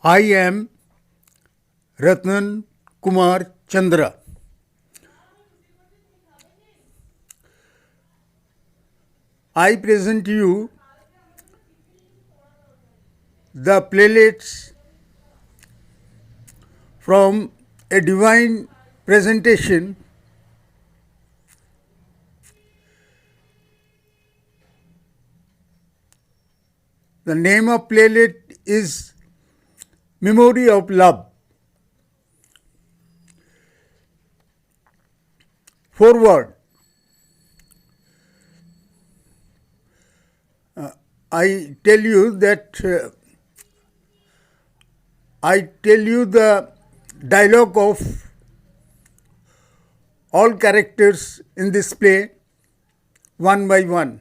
I am Ratnan Kumar Chandra. I present you the playlists from a divine presentation The name of playlist is Memory of Love. Forward. I tell you the dialogue of all characters in this play one by one.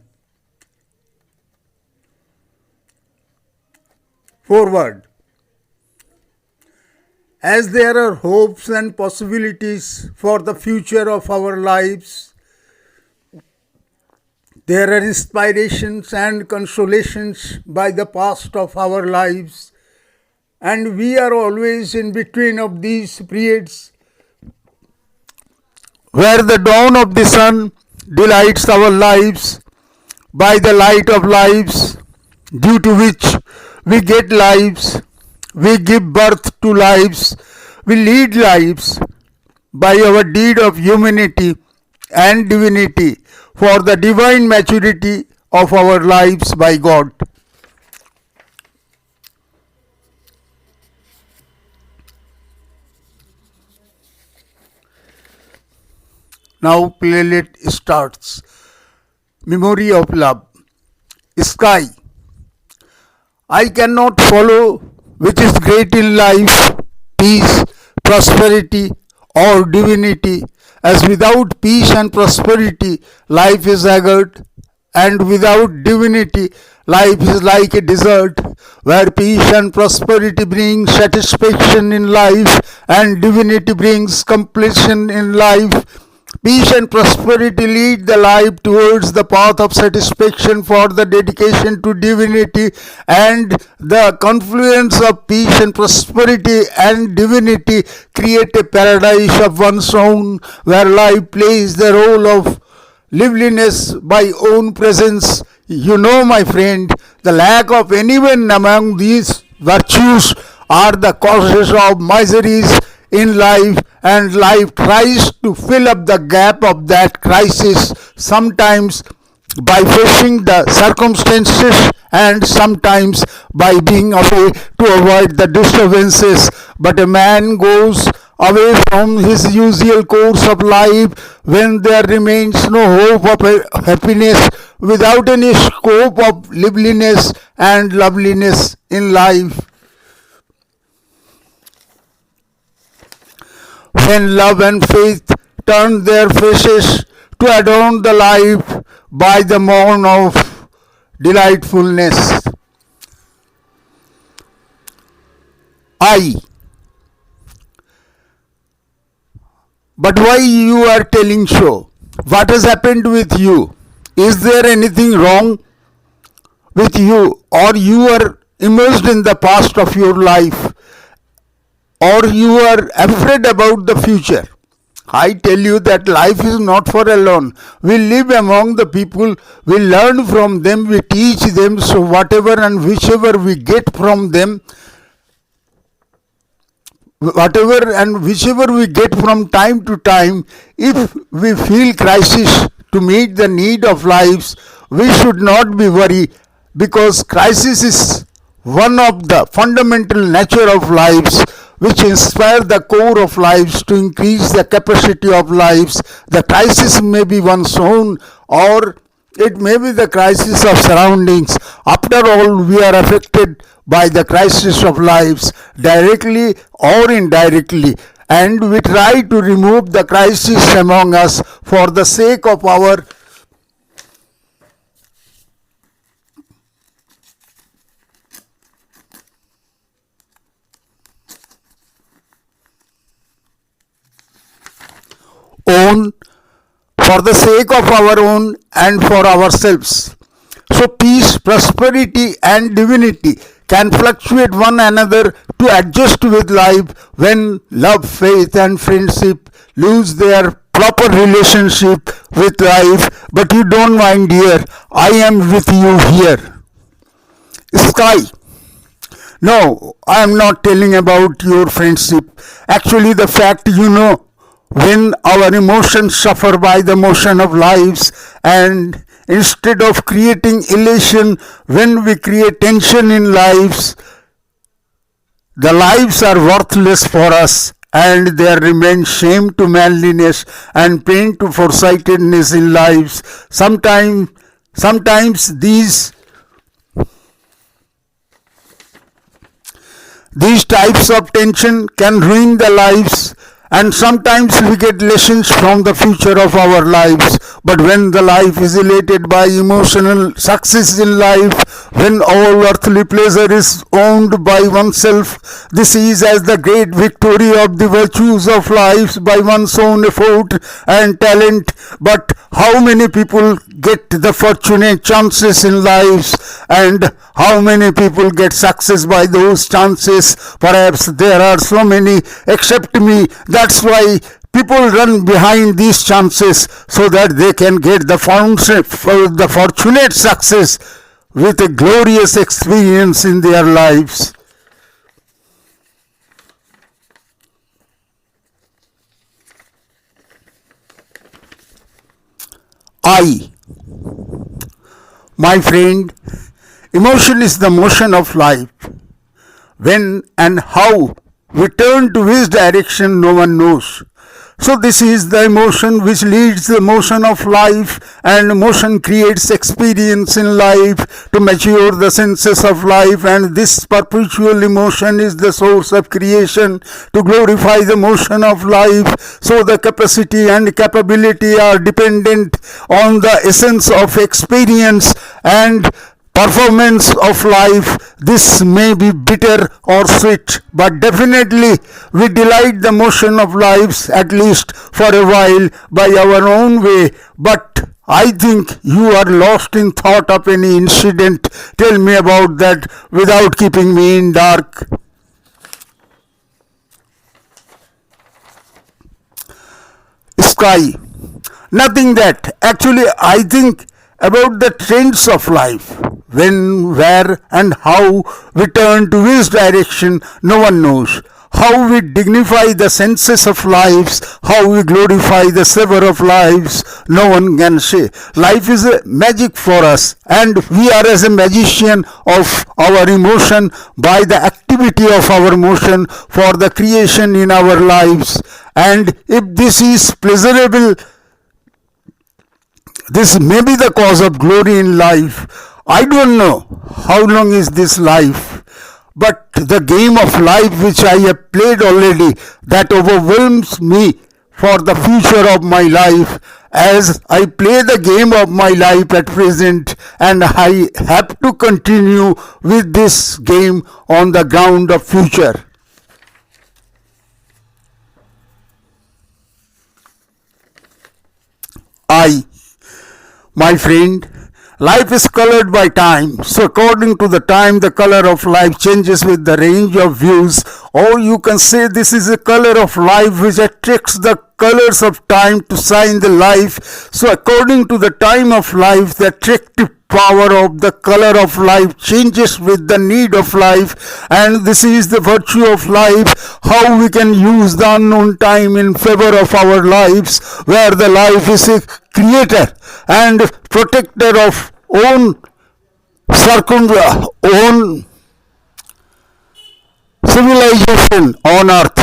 Forward. As there are hopes and possibilities for the future of our lives, there are inspirations and consolations by the past of our lives, and we are always in between of these periods where the dawn of the sun delights our lives by the light of lives, due to which we get lives, we give birth to lives, we lead lives by our deed of humanity and divinity for the divine maturity of our lives by God. Now playlist starts. Memory of Love. Sky. I cannot follow which is great in life, peace, prosperity, or divinity, as without peace and prosperity, life is haggard, and without divinity, life is like a desert, where peace and prosperity bring satisfaction in life, and divinity brings completion in life. Peace and prosperity lead the life towards the path of satisfaction for the dedication to divinity, and the confluence of peace and prosperity and divinity create a paradise of one's own, where life plays the role of liveliness by own presence. You know, my friend, the lack of anyone among these virtues are the causes of miseries in life, and life tries to fill up the gap of that crisis, sometimes by facing the circumstances and sometimes by being away to avoid the disturbances. But a man goes away from his usual course of life when there remains no hope of happiness, without any scope of liveliness and loveliness in life. When love and faith turn their faces to adorn the life by the morn of delightfulness. But why you are telling so? What has happened with you? Is there anything wrong with you, or you are immersed in the past of your life, or you are afraid about the future? I tell you that life is not for alone. We live among the people, we learn from them, we teach them, so whatever and whichever we get from them, whatever and whichever we get from time to time, if we feel crisis to meet the need of lives, we should not be worried, because crisis is one of the fundamental nature of lives, which inspire the core of lives to increase the capacity of lives. The crisis may be one's own, or it may be the crisis of surroundings. After all, we are affected by the crisis of lives, directly or indirectly, and we try to remove the crisis among us for the sake of our own, for the sake of our own and for ourselves. So peace, prosperity and divinity can fluctuate one another to adjust with life when love, faith, and friendship lose their proper relationship with life. But you don't mind, dear. I am with you here. Sky. No, I am not telling about your friendship. Actually, the fact when our emotions suffer by the motion of lives, and instead of creating elation, when we create tension in lives, the lives are worthless for us, and there remains shame to manliness and pain to foresightedness in lives. Sometimes these types of tension can ruin the lives, and sometimes we get lessons from the future of our lives. But when the life is elated by emotional success in life, when all earthly pleasure is owned by oneself, this is as the great victory of the virtues of life by one's own effort and talent. But how many people get the fortunate chances in lives, and how many people get success by those chances? Perhaps there are so many except me. That's why people run behind these chances so that they can get the fortunate success with a glorious experience in their lives. I, my friend, emotion is the motion of life. When and how we turn to which direction no one knows. So this is the emotion which leads the motion of life, and motion creates experience in life to mature the senses of life, and this perpetual emotion is the source of creation to glorify the motion of life. So the capacity and capability are dependent on the essence of experience and performance of life. This may be bitter or sweet, but definitely we delight the motion of lives, at least for a while, by our own way. But I think you are lost in thought of any incident. Tell me about that without keeping me in dark. Sky. Nothing that. Actually, I think about the trends of life. When, where, and how we turn to which direction, no one knows. How we dignify the senses of lives, how we glorify the savor of lives, no one can say. Life is a magic for us, and we are as a magician of our emotion by the activity of our motion for the creation in our lives. And if this is pleasurable, this may be the cause of glory in life. I don't know how long is this life, but the game of life which I have played already, that overwhelms me for the future of my life, as I play the game of my life at present, and I have to continue with this game on the ground of future. I, my friend, life is colored by time. So according to the time, the color of life changes with the range of views. Or you can say this is a color of life which attracts the colors of time to shine the life. So according to the time of life, the attractive power of the color of life changes with the need of life, and this is the virtue of life, how we can use the unknown time in favor of our lives, where the life is a creator and protector of own own civilization on earth.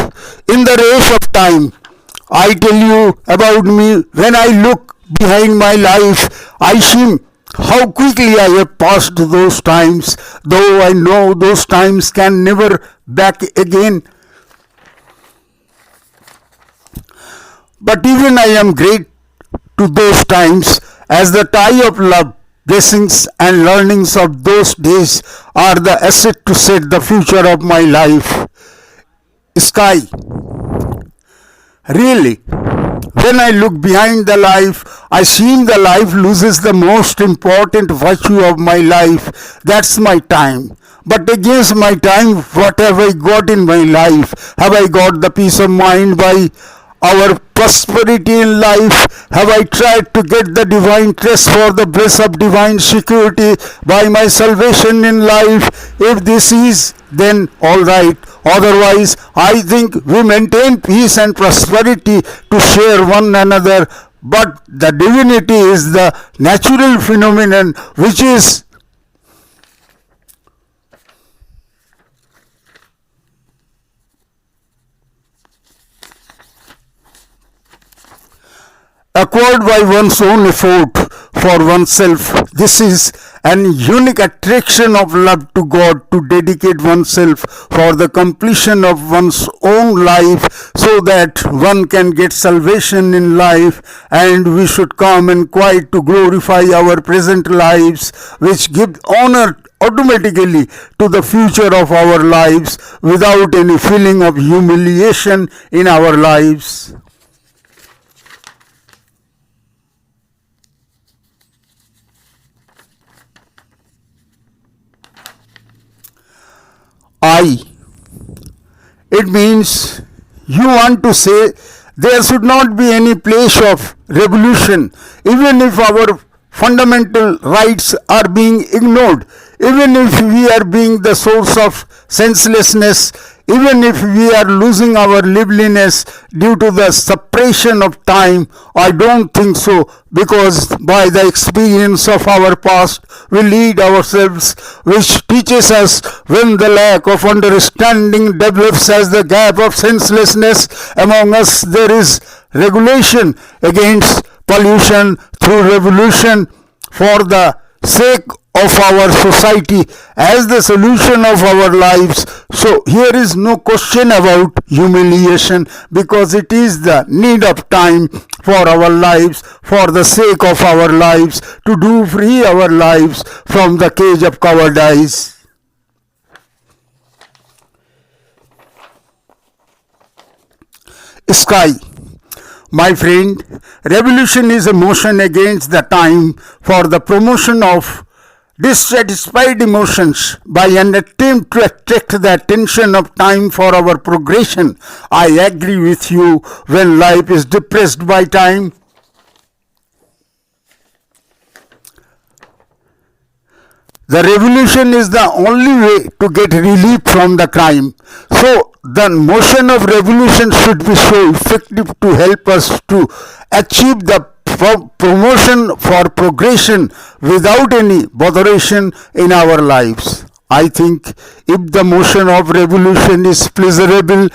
In the race of time, I tell you about me. When I look behind my life, I see how quickly I have passed those times, though I know those times can never back again. But even I am great to those times, as the tie of love, blessings, and learnings of those days are the asset to set the future of my life. Sky. Really, when I look behind the life, I see the life loses the most important virtue of my life. That's my time. But against my time, what have I got in my life? Have I got the peace of mind by our prosperity in life? Have I tried to get the divine trust for the bliss of divine security by my salvation in life? If this is, then all right. Otherwise, I think we maintain peace and prosperity to share one another. But the divinity is the natural phenomenon which is acquired by one's own effort for oneself. This is an unique attraction of love to God to dedicate oneself for the completion of one's own life so that one can get salvation in life, and we should come and quiet to glorify our present lives, which give honor automatically to the future of our lives without any feeling of humiliation in our lives. I. It means you want to say there should not be any place of revolution, even if our fundamental rights are being ignored, even if we are being the source of senselessness, even if we are losing our liveliness due to the suppression of time. I don't think so, because by the experience of our past we lead ourselves, which teaches us when the lack of understanding develops as the gap of senselessness among us, there is regulation against pollution through revolution for the sake of our society as the solution of our lives. So here is no question about humiliation, because it is the need of time for our lives, for the sake of our lives, to do free our lives from the cage of cowardice. Sky. My friend, revolution is a motion against the time for the promotion of dissatisfied emotions by an attempt to attract the attention of time for our progression. I agree with you. When life is depressed by time, the revolution is the only way to get relief from the crime. So the motion of revolution should be so effective to help us to achieve the promotion for progression without any botheration in our lives. I think if the motion of revolution is pleasurable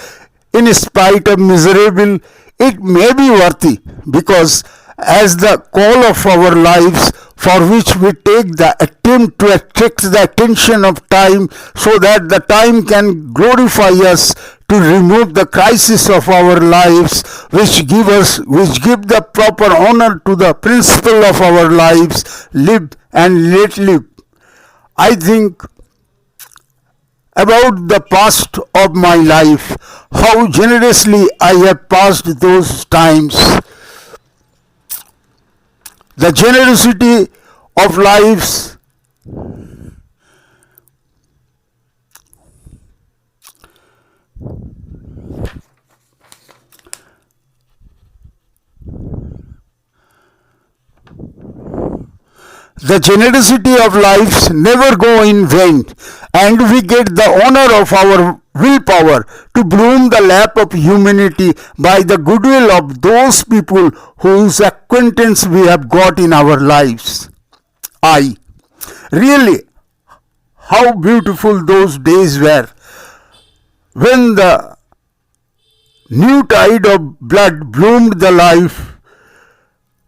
in spite of miserable, it may be worthy, because as the call of our lives, for which we take the attempt to attract the attention of time so that the time can glorify us, to remove the crisis of our lives, which give the proper honor to the principle of our lives, live and let live. I think about the past of my life, how generously I have passed those times. The generosity of lives the generosity of lives never go in vain, and we get the honor of our willpower to bloom the lap of humanity by the goodwill of those people whose acquaintance we have got in our lives. I really, how beautiful those days were, when the new tide of blood bloomed the life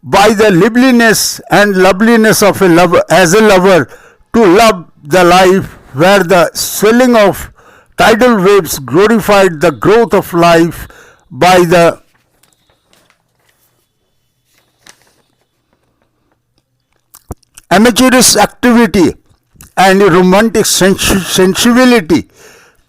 by the liveliness and loveliness of a lover, as a lover to love the life, where the swelling of tidal waves glorified the growth of life by the amateurish activity and romantic sensibility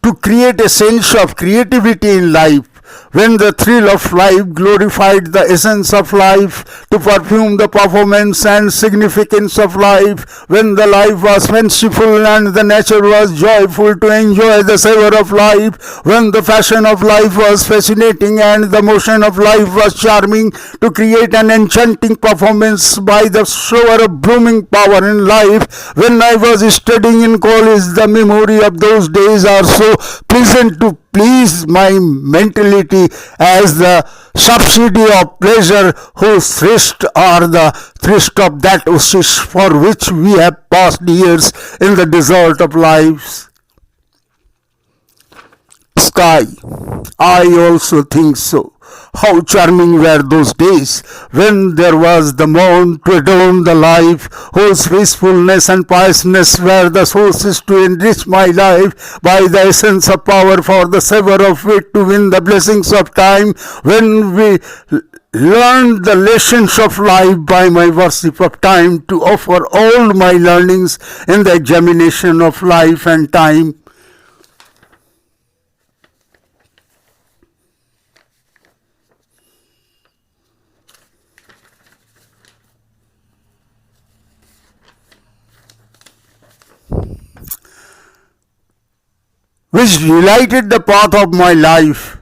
to create a sense of creativity in life. when the thrill of life glorified the essence of life to perfume the performance and significance of life, when the life was fanciful and the nature was joyful to enjoy the savor of life, when the fashion of life was fascinating and the motion of life was charming to create an enchanting performance by the shower of blooming power in life, when I was studying in college, the memory of those days are so pleasant to please my mentality as the subsidy of pleasure whose thirst are the thirst of that oasis for which we have passed years in the desert of lives. Sky, I also think so. How charming were those days when there was the moon to adorn the life, whose peacefulness and piousness were the sources to enrich my life by the essence of power for the savor of it to win the blessings of time, when we learned the lessons of life by my worship of time to offer all my learnings in the examination of life and time. Which delighted the path of my life,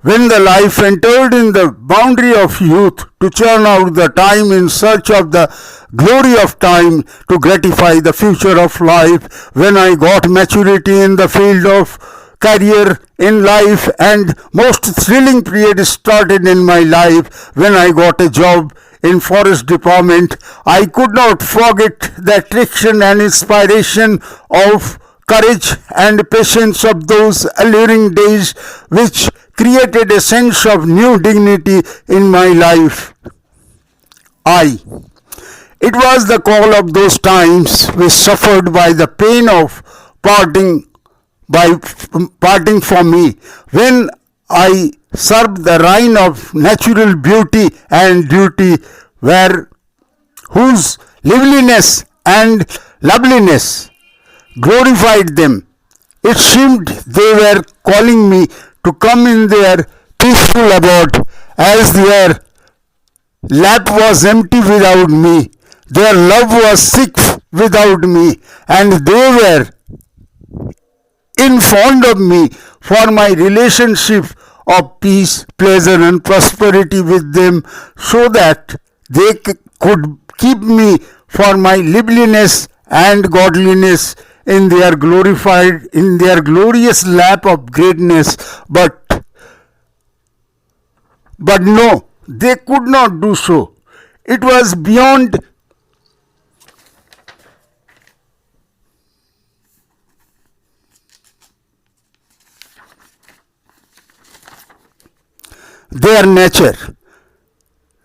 when the life entered in the boundary of youth to churn out the time in search of the glory of time to gratify the future of life, when I got maturity in the field of career in life and most thrilling period started in my life, when I got a job in forest department, I could not forget the attraction and inspiration of courage and patience of those alluring days which created a sense of new dignity in my life. It was the call of those times which suffered by the pain of parting parting from me, when I served the reign of natural beauty and duty, where whose liveliness and loveliness glorified them. It seemed they were calling me to come in their peaceful abode, as their lap was empty without me, their love was sick without me, and they were in fond of me for my relationship of peace, pleasure, and prosperity with them, so that they could keep me for my liveliness and godliness in their glorious lap of greatness. But no, they could not do so. It was beyond their nature.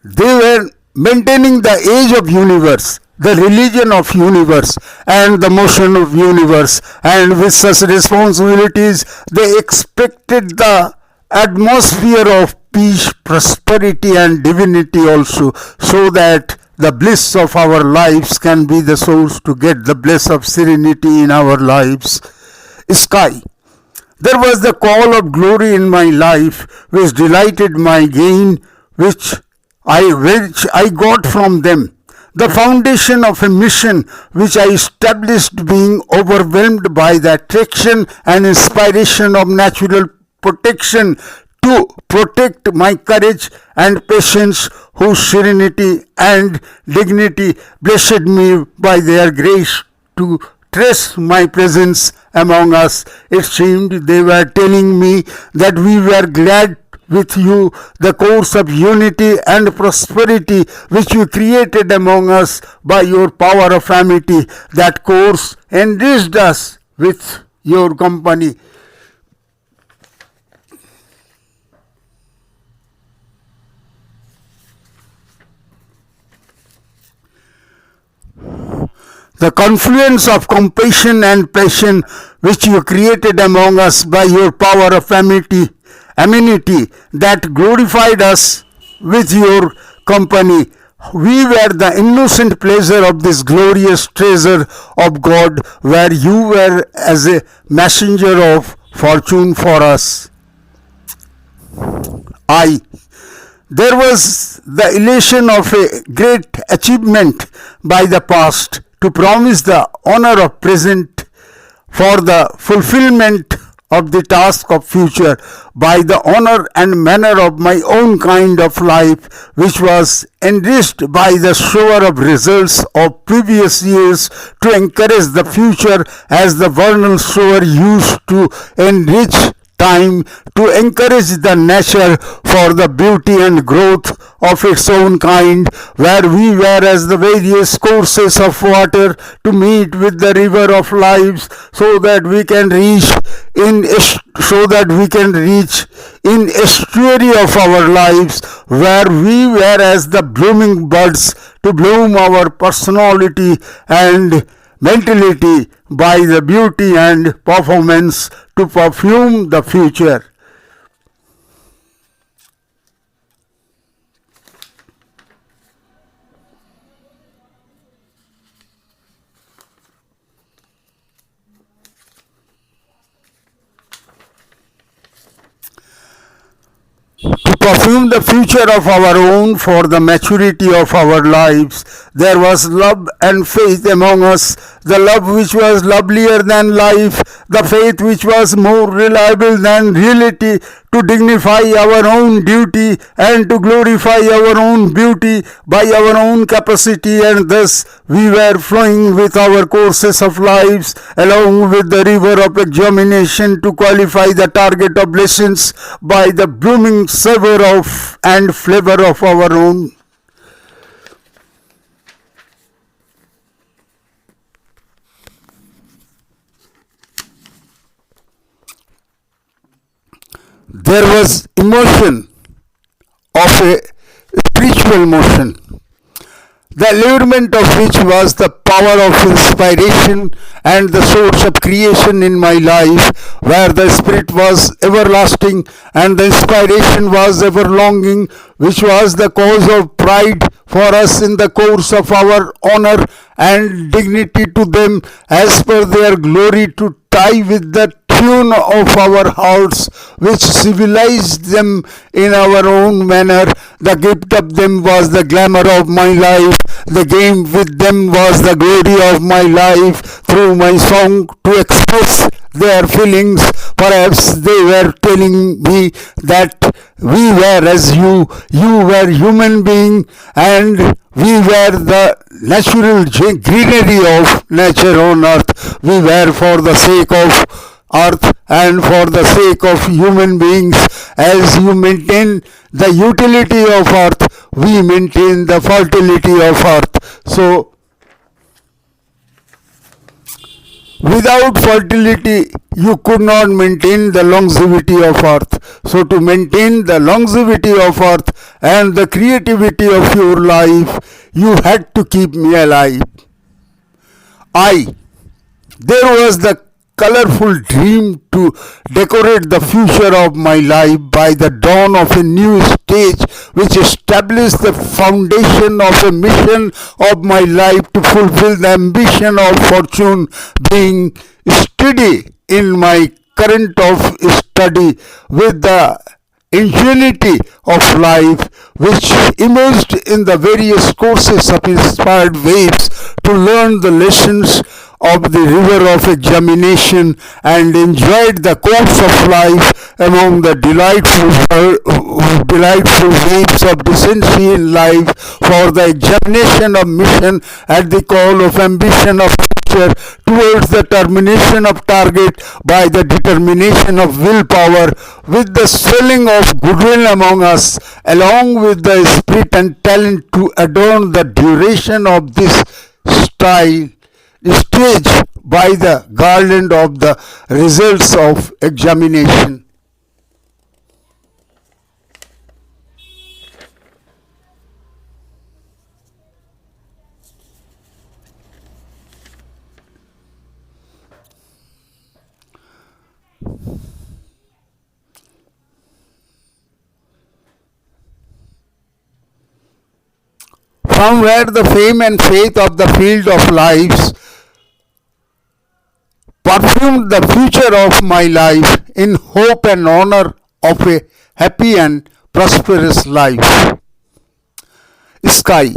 They were maintaining the age of universe, the religion of universe, and the motion of universe, and with such responsibilities they expected the atmosphere of peace, prosperity, and divinity also, so that the bliss of our lives can be the source to get the bliss of serenity in our lives. Sky, there was the call of glory in my life, which delighted my gain, which I got from them. The foundation of a mission which I established, being overwhelmed by the attraction and inspiration of natural protection to protect my courage and patience, whose serenity and dignity blessed me by their grace to trace my presence among us. It seemed they were telling me that we were glad with you the course of unity and prosperity which you created among us by your power of amity. That course enriched us with your company. The confluence of compassion and passion which you created among us by your power of amenity that glorified us with your company. We were the innocent pleasure of this glorious treasure of God, where you were as a messenger of fortune for us. I. There was the elation of a great achievement by the past to promise the honor of present for the fulfillment of the task of future by the honor and manner of my own kind of life, which was enriched by the shower of results of previous years to encourage the future as the vernal shower used to enrich time to encourage the nature for the beauty and growth of its own kind, where we were as the various courses of water to meet with the river of lives, so that we can reach in estuary of our lives, where we were as the blooming buds to bloom our personality and mentality by the beauty and performance to perfume the future. To perfume the future of our own for the maturity of our lives. There was love and faith among us, the love which was lovelier than life, the faith which was more reliable than reality, to dignify our own duty and to glorify our own beauty by our own capacity, and thus we were flowing with our courses of lives along with the river of examination to qualify the target of blessings by the blooming savor of and flavor of our own. There was emotion of a spiritual motion, the allurement of which was the power of inspiration and the source of creation in my life, where the spirit was everlasting and the inspiration was ever longing, which was the cause of pride for us in the course of our honor and dignity to them as per their glory, to tie with the tune of our hearts, which civilized them in our own manner. The gift of them was the glamour of my life. The game with them was the glory of my life. Through my song to express their feelings, perhaps they were telling me that we were as you were human being, and we were the natural greenery of nature on earth. We were for the sake of earth and for the sake of human beings. As you maintain the utility of earth, we maintain the fertility of earth. So without fertility, you could not maintain the longevity of earth. So to maintain the longevity of earth and the creativity of your life, you had to keep me alive. There was the colorful dream to decorate the future of my life by the dawn of a new stage which established the foundation of a mission of my life to fulfill the ambition of fortune, being steady in my current of study with the ingenuity of life which emerged in the various courses of inspired waves to learn the lessons of the river of examination and enjoyed the course of life among the delightful waves of decency in life for the examination of mission at the call of ambition of future towards the termination of target by the determination of willpower, with the swelling of goodwill among us along with the spirit and talent to adorn the duration of this stage by the garland of the results of examination. From where the fame and faith of the field of lives perfumed the future of my life in hope and honor of a happy and prosperous life. Sky.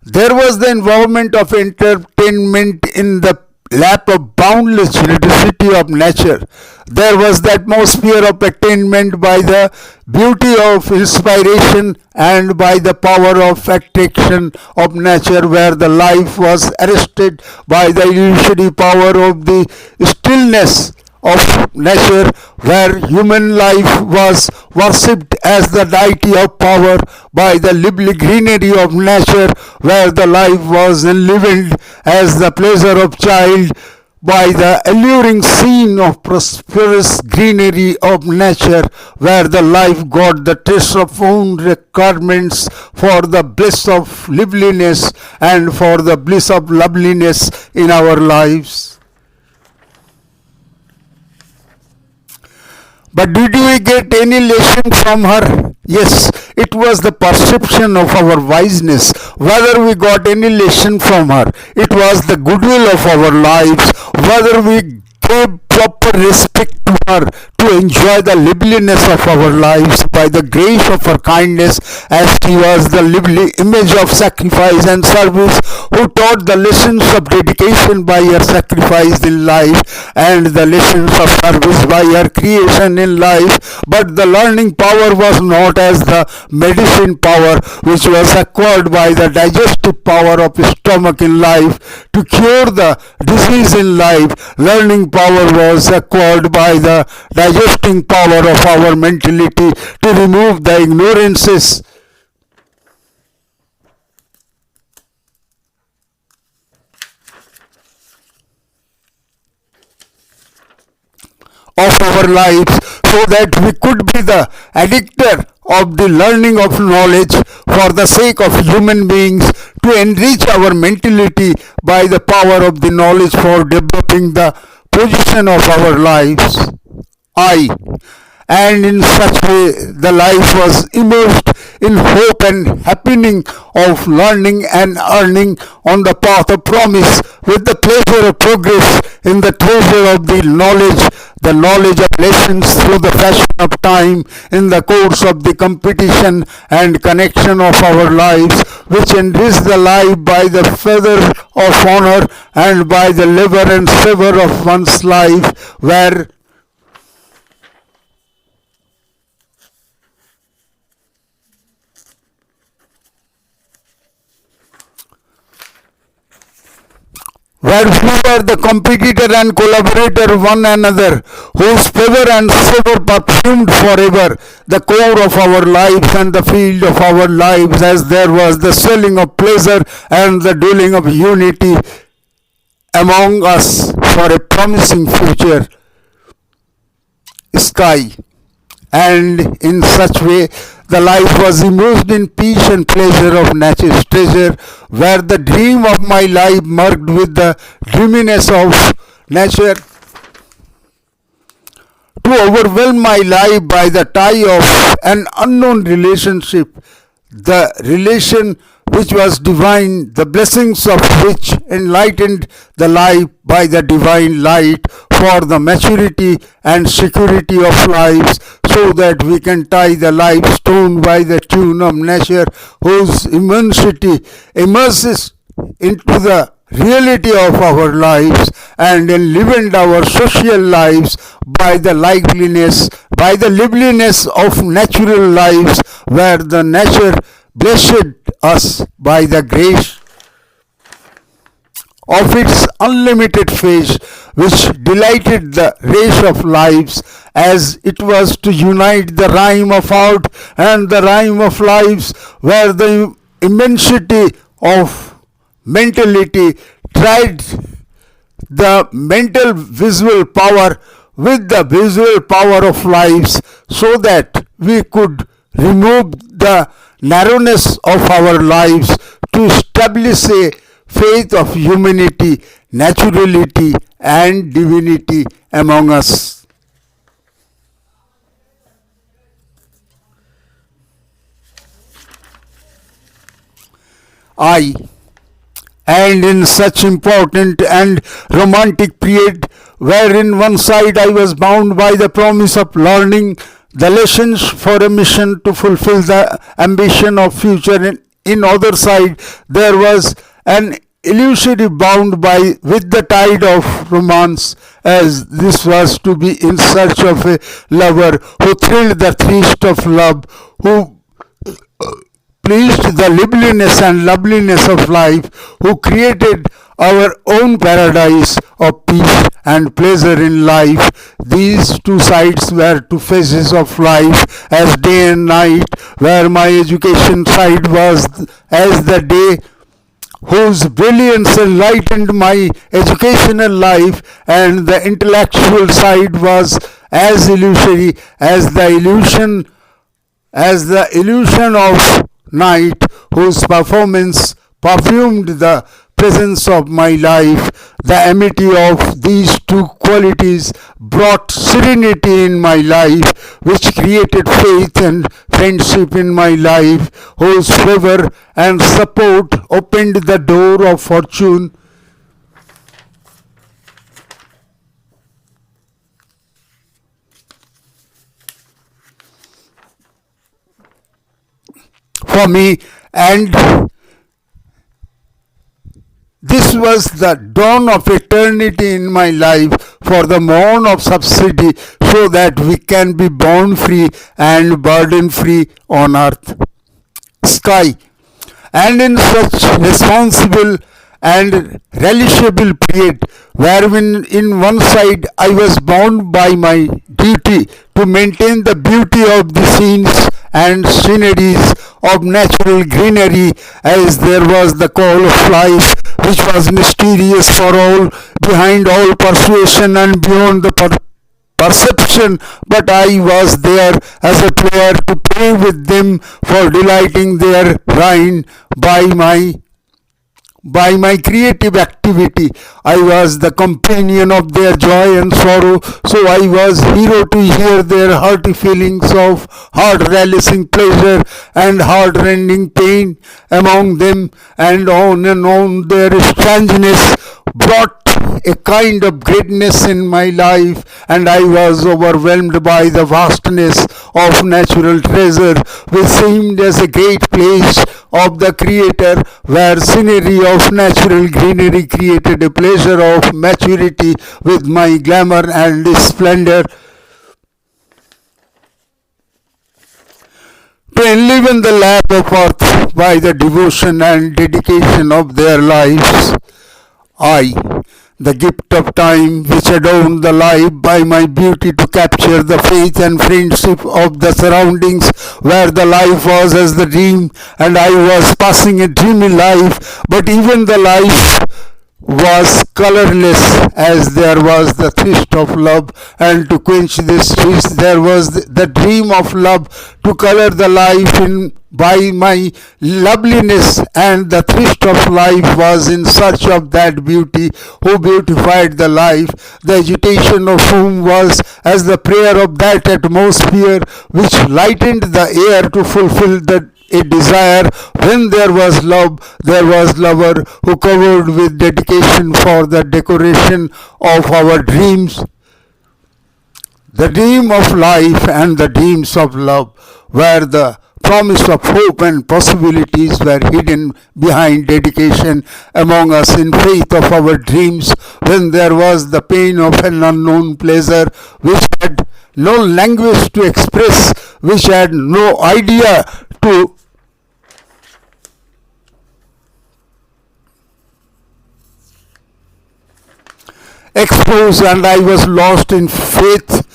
There was the environment of entertainment in the lap of boundless generosity of nature. There was the atmosphere of attainment by the beauty of inspiration and by the power of attraction of nature, where the life was arrested by the illusory power of the stillness of nature, where human life was worshipped as the deity of power by the lively greenery of nature, where the life was enlivened as the pleasure of child by the alluring scene of prosperous greenery of nature, where the life got the taste of own requirements for the bliss of liveliness and for the bliss of loveliness in our lives. But did we get any lesson from her? Yes, it was the perception of our wiseness. Whether we got any lesson from her, it was the goodwill of our lives. Whether we gave proper respect to her to enjoy the liveliness of our lives by the grace of her kindness, as she was the lively image of sacrifice and service, who taught the lessons of dedication by her sacrifice in life and the lessons of service by her creation in life. But the learning power was not as the medicine power which was acquired by the digestive power of stomach in life to cure the disease in life. Learning power was acquired by the digesting power of our mentality to remove the ignorances of our lives, so that we could be the addictor of the learning of knowledge for the sake of human beings, to enrich our mentality by the power of the knowledge for developing the position of our lives. I. And in such way the life was immersed in hope and happening of learning and earning on the path of promise, with the pleasure of progress in the treasure of the knowledge of lessons through the fashion of time in the course of the competition and connection of our lives, which enrich the life by the feather of honor and by the labor and savor of one's life, where we were the competitor and collaborator one another, whose favor and savor perfumed forever the core of our lives and the field of our lives, as there was the swelling of pleasure and the dwelling of unity among us for a promising future. Sky. And in such way the life was immersed in peace and pleasure of nature's treasure, where the dream of my life merged with the dreaminess of nature to overwhelm my life by the tie of an unknown relationship, the relation which was divine, the blessings of which enlightened the life by the divine light for the maturity and security of lives, so that we can tie the life stone by the tune of nature, whose immensity immerses into the reality of our lives and enlivened our social lives by the liveliness of natural lives, where the nature blessed us by the grace of its unlimited face, which delighted the race of lives, as it was to unite the rhyme of art and the rhyme of lives, where the immensity of mentality tried the mental visual power with the visual power of lives, so that we could remove the narrowness of our lives to establish a faith of humanity, naturality, and divinity among us. I. And in such important and romantic period, wherein one side I was bound by the promise of learning the lessons for a mission to fulfill the ambition of future. In other side, there was an illusory bound by with the tide of romance, as this was to be in search of a lover who thrilled the thirst of love, who pleased the liveliness and loveliness of life, who created our own paradise of peace and pleasure in life. These two sides were two phases of life, as day and night, where my education side was as the day whose brilliance enlightened my educational life, and the intellectual side was as illusory as the illusion of night, whose performance perfumed the presence of my life. The amity of these two qualities brought serenity in my life, which created faith and friendship in my life, whose favor and support opened the door of fortune for me, and this was the dawn of eternity in my life, for the morn of subsidy, so that we can be born free and burden free on earth. Sky. And in such responsible and relishable period, wherein in one side I was bound by my duty to maintain the beauty of the scenes and sceneries of natural greenery, as there was the call of life, which was mysterious for all, behind all persuasion and beyond the perception, but I was there as a player to play with them, for delighting their reign by my creative activity. I was the companion of their joy and sorrow, so I was hero to hear their hearty feelings of heart-releasing pleasure and heart-rending pain among them, and on their strangeness brought a kind of greatness in my life, and I was overwhelmed by the vastness of natural treasure, which seemed as a great place of the Creator, where scenery of natural greenery created a pleasure of maturity with my glamour and splendor. To enliven the lap of earth by the devotion and dedication of their lives, I, the gift of time which adorned the life by my beauty to capture the faith and friendship of the surroundings, where the life was as the dream and I was passing a dreamy life, but even the life was colorless, as there was the thirst of love, and to quench this thirst there was the dream of love to color the life in by my loveliness, and the thirst of life was in search of that beauty who beautified the life, the agitation of whom was as the prayer of that atmosphere which lightened the air to fulfill a desire. When there was love, there was lover who covered with dedication for the decoration of our dreams. The dream of life and the dreams of love, where the promise of hope and possibilities were hidden behind dedication among us in faith of our dreams, when there was the pain of an unknown pleasure which had no language to express, which had no idea to expose, and I was lost in faith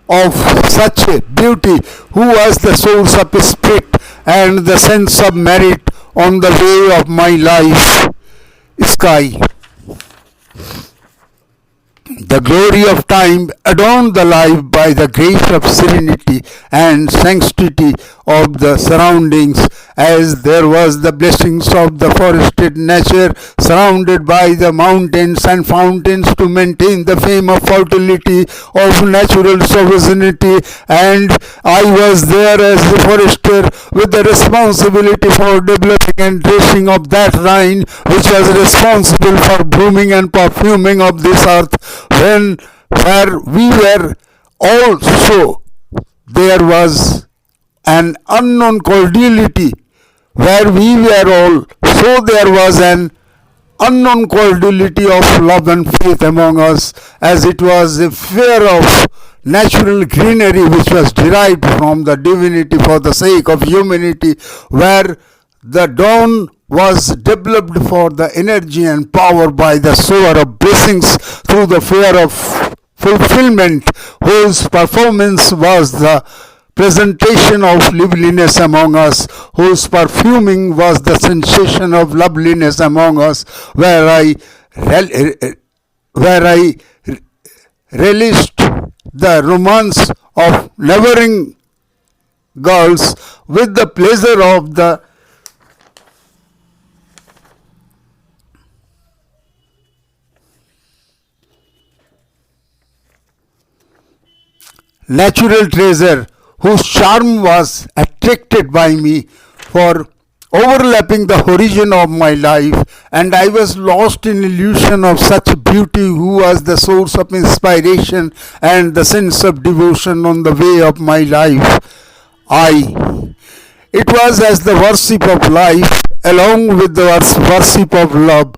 of such a beauty, who was the source of spirit and the sense of merit on the way of my life. Sky. The glory of time adorned the life by the grace of serenity and sanctity of the surroundings, as there was the blessings of the forested nature surrounded by the mountains and fountains to maintain the fame of fertility of natural sovereignty, and I was there as the forester with the responsibility for developing and dressing of that vine which was responsible for blooming and perfuming of this earth, when where we were also there was an unknown cordiality where we were all, so there was an unknown cordiality of love and faith among us, as it was a fear of natural greenery which was derived from the divinity for the sake of humanity, where the dawn was developed for the energy and power by the sower of blessings through the fear of fulfillment, whose performance was the presentation of loveliness among us, whose perfuming was the sensation of loveliness among us, where I relished the romance of neighboring girls with the pleasure of the natural treasure whose charm was attracted by me for overlapping the horizon of my life, and I was lost in illusion of such beauty who was the source of inspiration and the sense of devotion on the way of my life. It was as the worship of life along with the worship of love,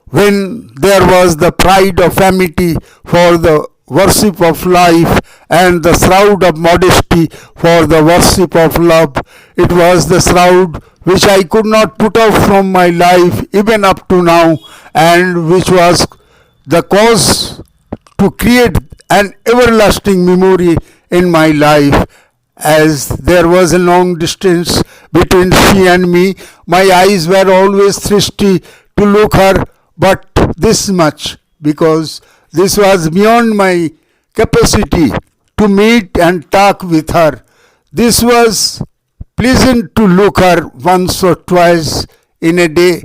when there was the pride of amity for the worship of life and the shroud of modesty for the worship of love. It was the shroud which I could not put off from my life even up to now, and which was the cause to create an everlasting memory in my life. As there was a long distance between she and me, my eyes were always thirsty to look her, but this much, because this was beyond my capacity to meet and talk with her. This was pleasant to look her once or twice in a day,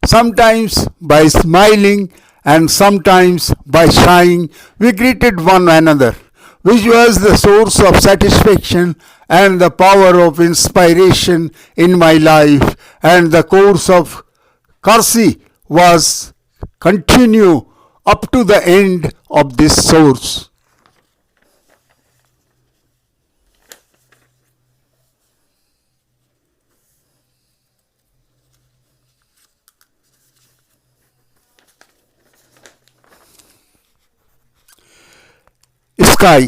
sometimes by smiling and sometimes by sighing. We greeted one another, which was the source of satisfaction and the power of inspiration in my life, and the course of Karsi was continue up to the end of this source. Sky.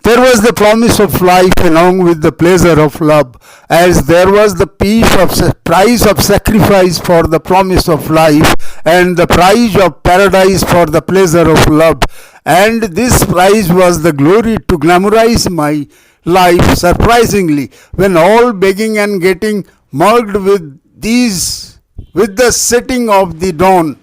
There was the promise of life along with the pleasure of love, as there was the price of sacrifice for the promise of life, and the price of paradise for the pleasure of love. And this price was the glory to glamorize my life surprisingly, when all begging and getting merged with the setting of the dawn,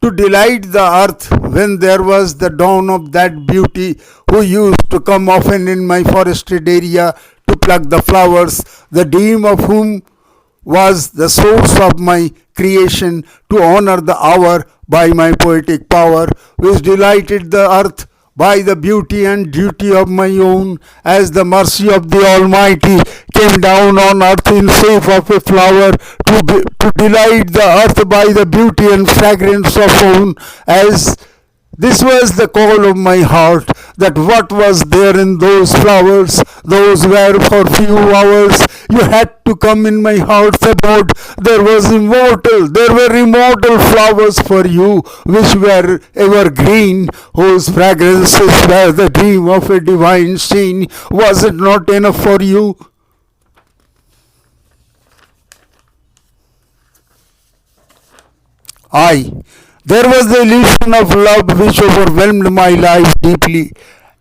to delight the earth when there was the dawn of that beauty who used to come often in my forested area to pluck the flowers, the dream of whom was the source of my creation, to honor the hour by my poetic power, which delighted the earth by the beauty and duty of my own, as the mercy of the Almighty came down on earth in shape of a flower, to delight the earth by the beauty and fragrance of own, as this was the call of my heart, that what was there in those flowers, those were for few hours. You had to come in my heart's abode. There were immortal flowers for you, which were evergreen, whose fragrances were the dream of a divine scene. Was it not enough for you? There was the illusion of love which overwhelmed my life deeply.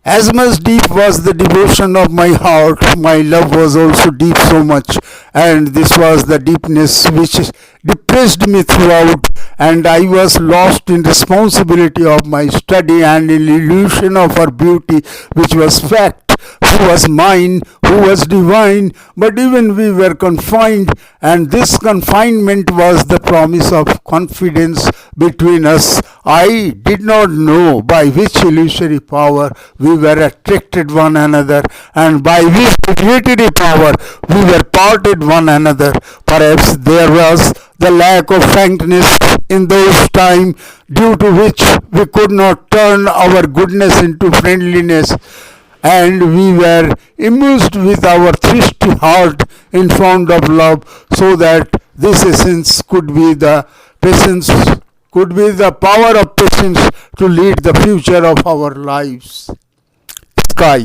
As much deep was the devotion of my heart, my love was also deep so much, and this was the deepness which depressed me throughout, and I was lost in responsibility of my study and in illusion of her beauty, which was fact, who was mine, who was divine, but even we were confined, and this confinement was the promise of confidence between us. I did not know by which illusory power we were attracted one another, and by which regulatory power we were parted one another. Perhaps there was the lack of frankness in those times, due to which we could not turn our goodness into friendliness. and we were immersed with our thirsty heart in front of love, so that this essence could be the patience, could be the power of patience to lead the future of our lives. Sky.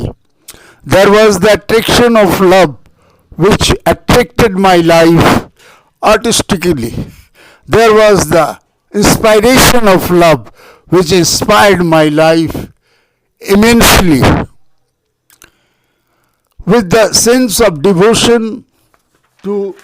There was the attraction of love which attracted my life artistically. There was the inspiration of love which inspired my life immensely. With the sense of devotion to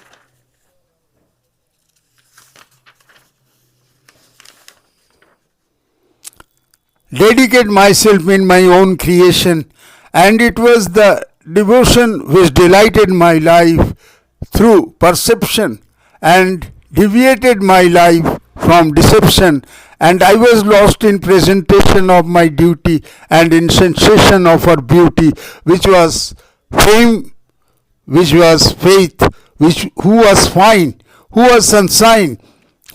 dedicate myself in my own creation, and it was the devotion which delighted my life through perception and deviated my life from deception, and I was lost in presentation of my duty and in sensation of her beauty, which was fame, which was faith, which who was fine, who was sunshine,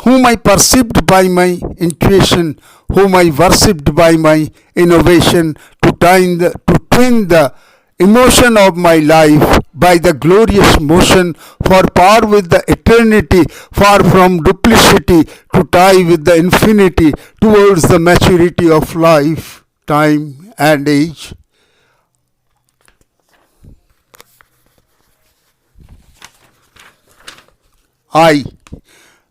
whom I perceived by my intuition, whom I worshipped by my innovation, to twin the emotion of my life by the glorious motion, for par with the eternity, far from duplicity, to tie with the infinity towards the maturity of life, time, and age. I,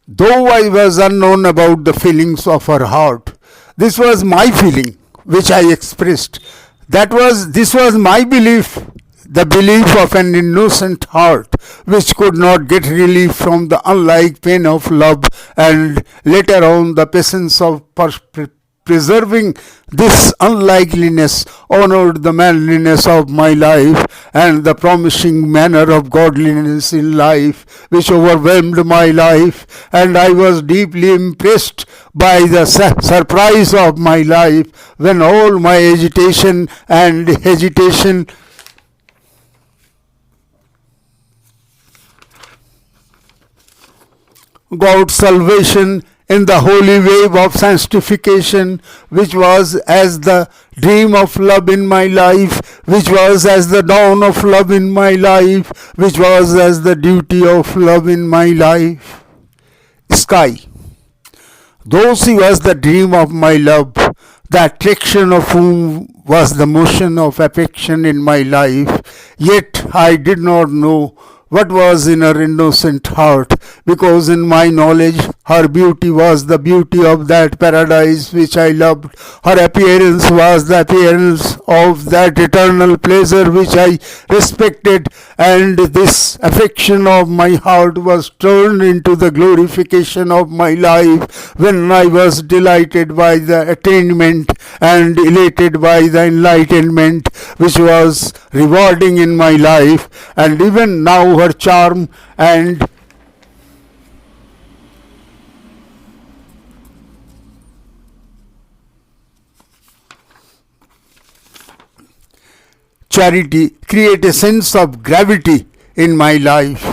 though I was unknown about the feelings of her heart, this was my feeling which I expressed. This was my belief, the belief of an innocent heart which could not get relief from the unlike pain of love, and later on the patience of preserving this unlikeliness honored the manliness of my life and the promising manner of godliness in life, which overwhelmed my life, and I was deeply impressed by the surprise of my life when all my agitation and hesitation got salvation in the holy wave of sanctification, which was as the dream of love in my life, which was as the dawn of love in my life, which was as the duty of love in my life. Sky. Though she was the dream of my love, the attraction of whom was the motion of affection in my life, yet I did not know what was in her innocent heart, because in my knowledge her beauty was the beauty of that paradise which I loved. Her appearance was the appearance of that eternal pleasure which I respected, and this affection of my heart was turned into the glorification of my life when I was delighted by the attainment and elated by the enlightenment which was rewarding in my life. And even now her charm and charity create a sense of gravity in my life.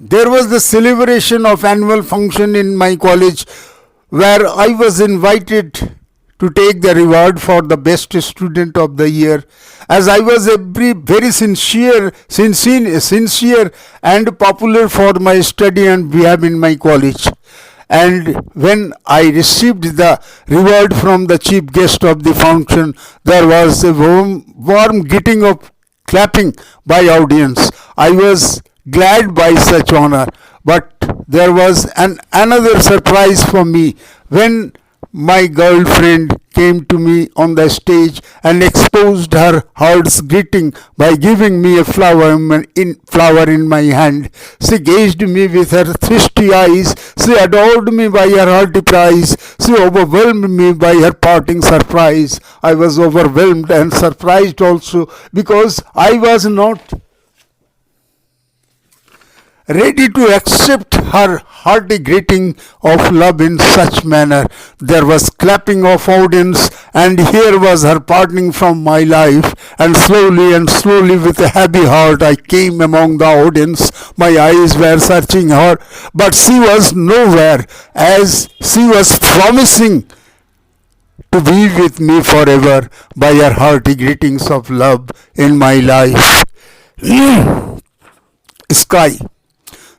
There was the celebration of annual function in my college where I was invited to take the reward for the best student of the year, as I was very sincere and popular for my study and behave in my college. And when I received the reward from the chief guest of the function, there was a warm getting of clapping by audience. I was glad by such honor, but there was another surprise for me when my girlfriend came to me on the stage and exposed her heart's greeting by giving me a flower in my hand. She gazed me with her thirsty eyes. She adored me by her hearty prize. She overwhelmed me by her parting surprise. I was overwhelmed and surprised also, because I was not ready to accept her hearty greeting of love in such manner. There was clapping of audience, and here was her parting from my life, and slowly with a happy heart I came among the audience. My eyes were searching her, but she was nowhere, as she was promising to be with me forever by your hearty greetings of love in my life. Sky.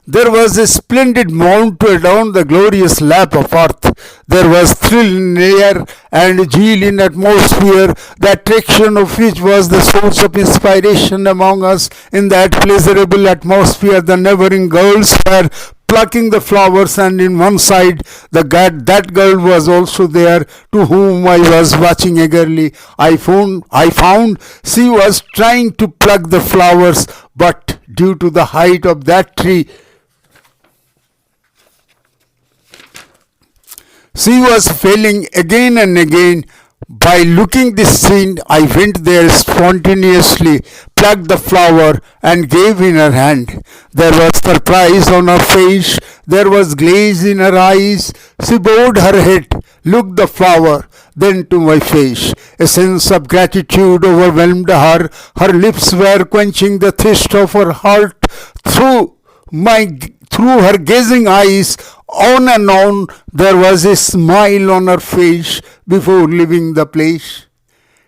There was a splendid mount to adorn the glorious lap of earth. There was thrill in air and zeal in atmosphere, the attraction of which was the source of inspiration among us. In that pleasurable atmosphere, the neighboring girls were plucking the flowers, and in one side that girl was also there, to whom I was watching eagerly. I found she was trying to pluck the flowers, but due to the height of that tree, she was failing again and again. By looking this scene, I went there spontaneously, plucked the flower, and gave in her hand. There was surprise on her face, there was glaze in her eyes. She bowed her head, looked the flower, then to my face. A sense of gratitude overwhelmed her. Her lips were quenching the thirst of her heart. Through her gazing eyes, on and on, there was a smile on her face before leaving the place.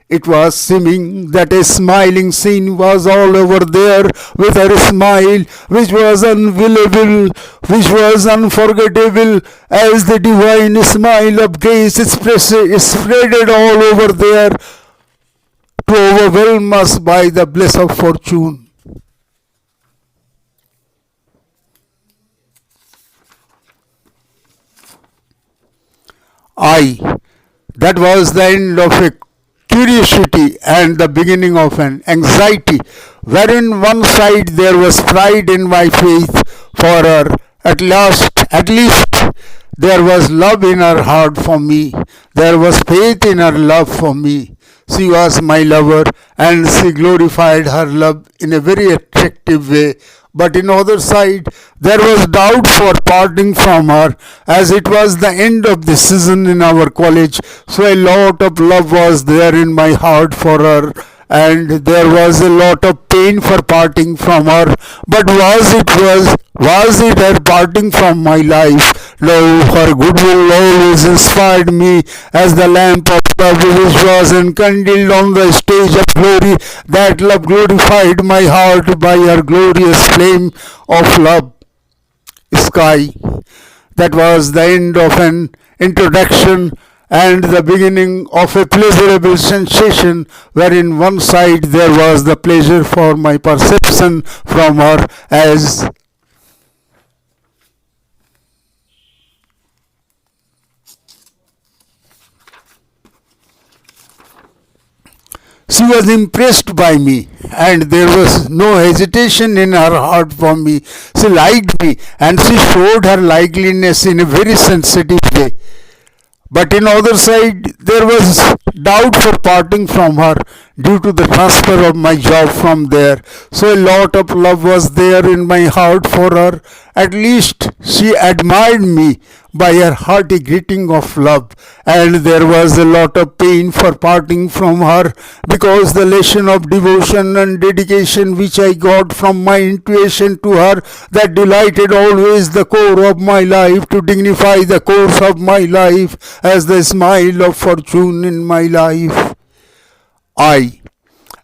It was seeming that a smiling scene was all over there, with her smile, which was unavailable, which was unforgettable, as the divine smile of grace spreaded all over there to overwhelm us by the bliss of fortune. That was the end of a curiosity and the beginning of an anxiety, wherein one side there was pride in my faith for her. At least there was love in her heart for me. There was faith in her love for me. She was my lover, and she glorified her love in a very attractive way. But in other side, there was doubt for parting from her, as it was the end of the season in our college. So a lot of love was there in my heart for her, and there was a lot of pain for parting from her. But was it her parting from my life? No, her goodwill always inspired me as the lamp of love which was enkindled on the stage of glory. That love glorified my heart by her glorious flame of love. Sky. That was the end of an introduction and the beginning of a pleasurable sensation, wherein one side there was the pleasure for my perception from her, as she was impressed by me, and there was no hesitation in her heart for me. She liked me, and she showed her likeliness in a very sensitive way. But in other side, there was doubt for parting from her due to the transfer of my job from there. So a lot of love was there in my heart for her. At least she admired me by her hearty greeting of love, and there was a lot of pain for parting from her, because the lesson of devotion and dedication which I got from my intuition to her, that delighted always the core of my life, to dignify the course of my life as the smile of fortune in my life.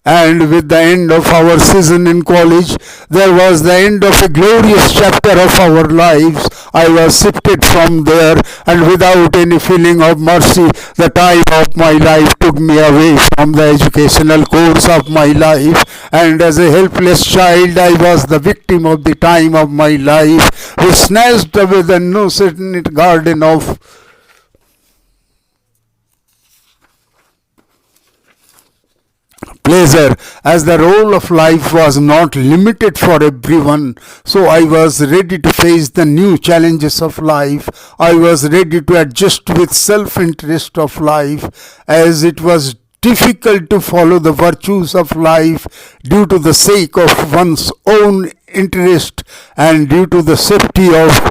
And with the end of our season in college, there was the end of a glorious chapter of our lives. I was sifted from there, and without any feeling of mercy, the time of my life took me away from the educational course of my life, and as a helpless child, I was the victim of the time of my life, which snatched away the innocent garden of pleasure. As the role of life was not limited for everyone, so I was ready to face the new challenges of life. I was ready to adjust with self-interest of life, as it was difficult to follow the virtues of life due to the sake of one's own interest and due to the safety of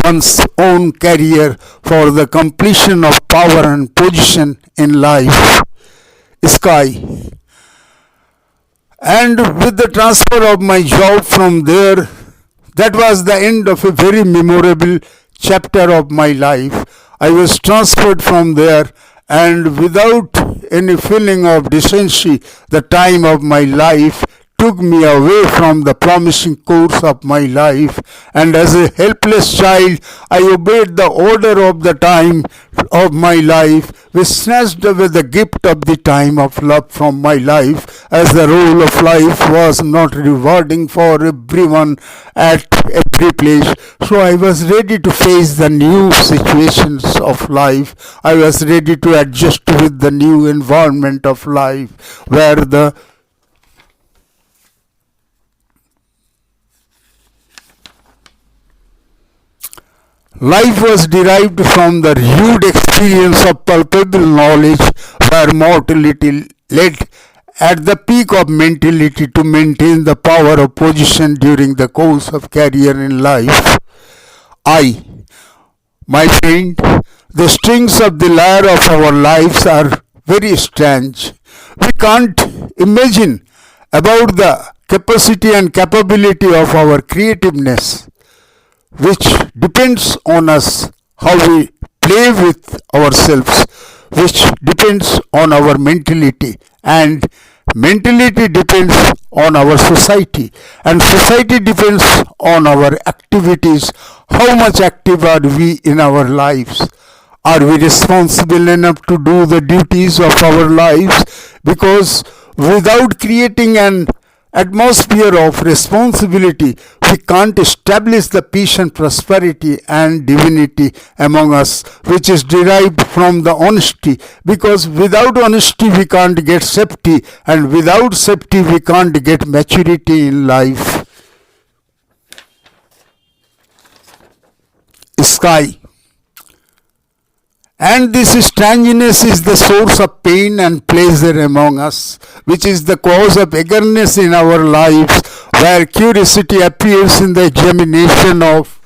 one's own career for the completion of power and position in life. Sky. And with the transfer of my job from there, that was the end of a very memorable chapter of my life. I was transferred from there, and without any feeling of decency, the time of my life took me away from the promising course of my life, and as a helpless child, I obeyed the order of the time of my life, which snatched away the gift of the time of love from my life, as the role of life was not rewarding for everyone at every place. So I was ready to face the new situations of life. I was ready to adjust with the new environment of life, where the life was derived from the rude experience of palpable knowledge, where mortality led at the peak of mentality to maintain the power of position during the course of career in life. I, my friend, the strings of the lyre of our lives are very strange. We can't imagine about the capacity and capability of our creativeness, which depends on us how we play with ourselves, which depends on our mentality, and mentality depends on our society, and society depends on our activities. How much active are we in our lives? Are we responsible enough to do the duties of our lives? Because without creating an atmosphere of responsibility, we can't establish the peace and prosperity and divinity among us, which is derived from the honesty. Because without honesty, we can't get safety, and without safety, we can't get maturity in life. Sky. And this strangeness is the source of pain and pleasure among us, which is the cause of eagerness in our lives, where curiosity appears in the examination of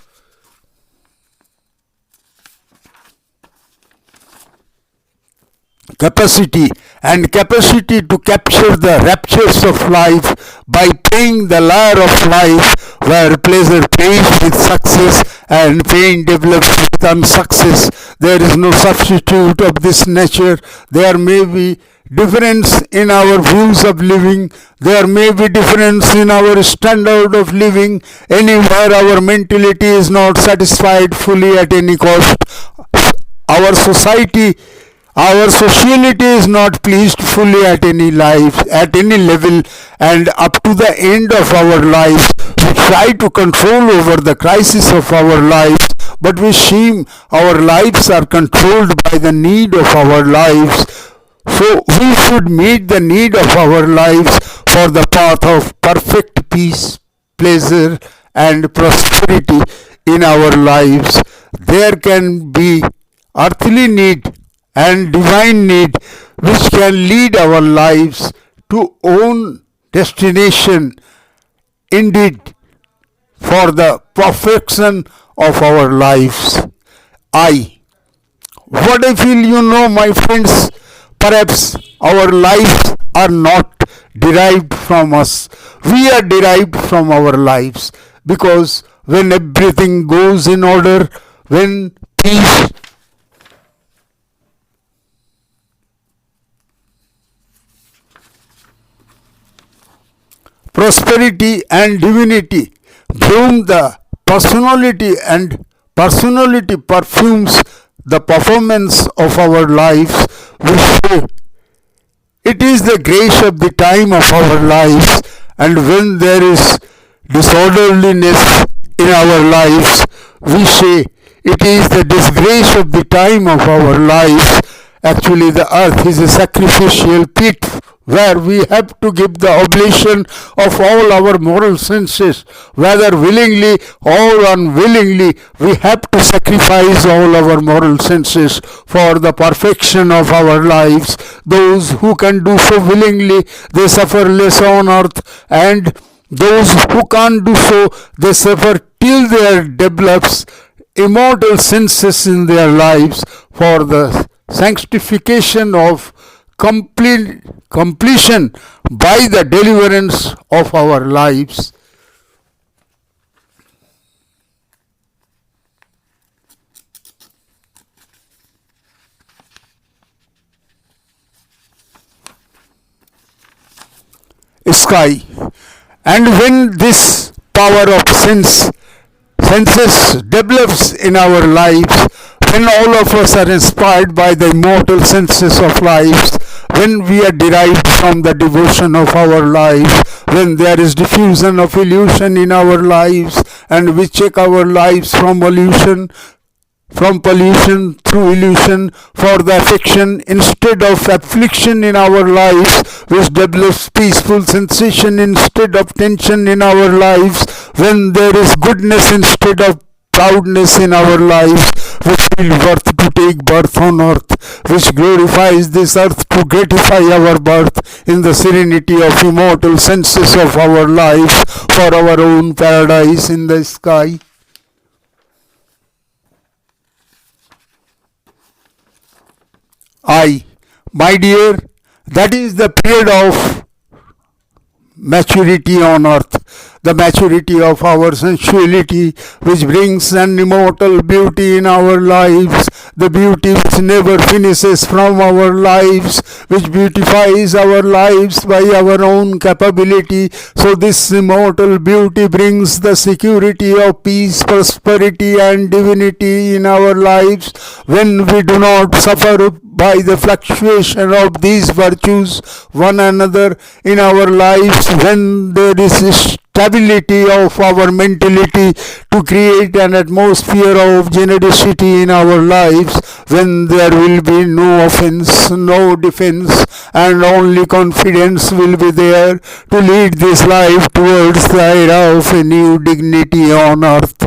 capacity, and capacity to capture the raptures of life by playing the lyre of life, where pleasure plays with success and pain develops with unsuccess. There is no substitute of this nature. There may be difference in our views of living. There may be difference in our standard of living. Anywhere our mentality is not satisfied fully at any cost. Our society, our sociality is not pleased fully at any life, at any level, and up to the end of our lives, we try to control over the crisis of our lives, but we seem our lives are controlled by the need of our lives. So we should meet the need of our lives for the path of perfect peace, pleasure, and prosperity in our lives. There can be earthly need and divine need which can lead our lives to own destination, indeed for the perfection of our lives. I, what I feel, my friends, perhaps our lives are not derived from us. We are derived from our lives, because when everything goes in order, when peace, prosperity, and divinity bloom, the personality, and personality perfumes the performance of our lives, we say it is the grace of the time of our lives. And when there is disorderliness in our lives, we say it is the disgrace of the time of our lives. Actually, the earth is a sacrificial pit where we have to give the oblation of all our moral senses, whether willingly or unwillingly. We have to sacrifice all our moral senses for the perfection of our lives. Those who can do so willingly, they suffer less on earth, and those who can't do so, they suffer till there develops immortal senses in their lives for the sanctification of completion by the deliverance of our lives. sky. And when this power of senses develops in our lives, when all of us are inspired by the immortal senses of lives, when we are derived from the devotion of our life, when there is diffusion of illusion in our lives, and we check our lives from pollution through illusion for the affection instead of affliction in our lives, which develops peaceful sensation instead of tension in our lives, when there is goodness instead of proudness in our lives, which feel worth to take birth on earth, which glorifies this earth to gratify our birth in the serenity of immortal senses of our life for our own paradise in the sky. My dear, that is the period of maturity on earth, the maturity of our sensuality, which brings an immortal beauty in our lives, the beauty which never finishes from our lives, which beautifies our lives by our own capability. So this immortal beauty brings the security of peace, prosperity and divinity in our lives when we do not suffer by the fluctuation of these virtues one another in our lives, when there is stability of our mentality to create an atmosphere of generosity in our lives, when there will be no offense, no defense, and only confidence will be there to lead this life towards the era of a new dignity on earth.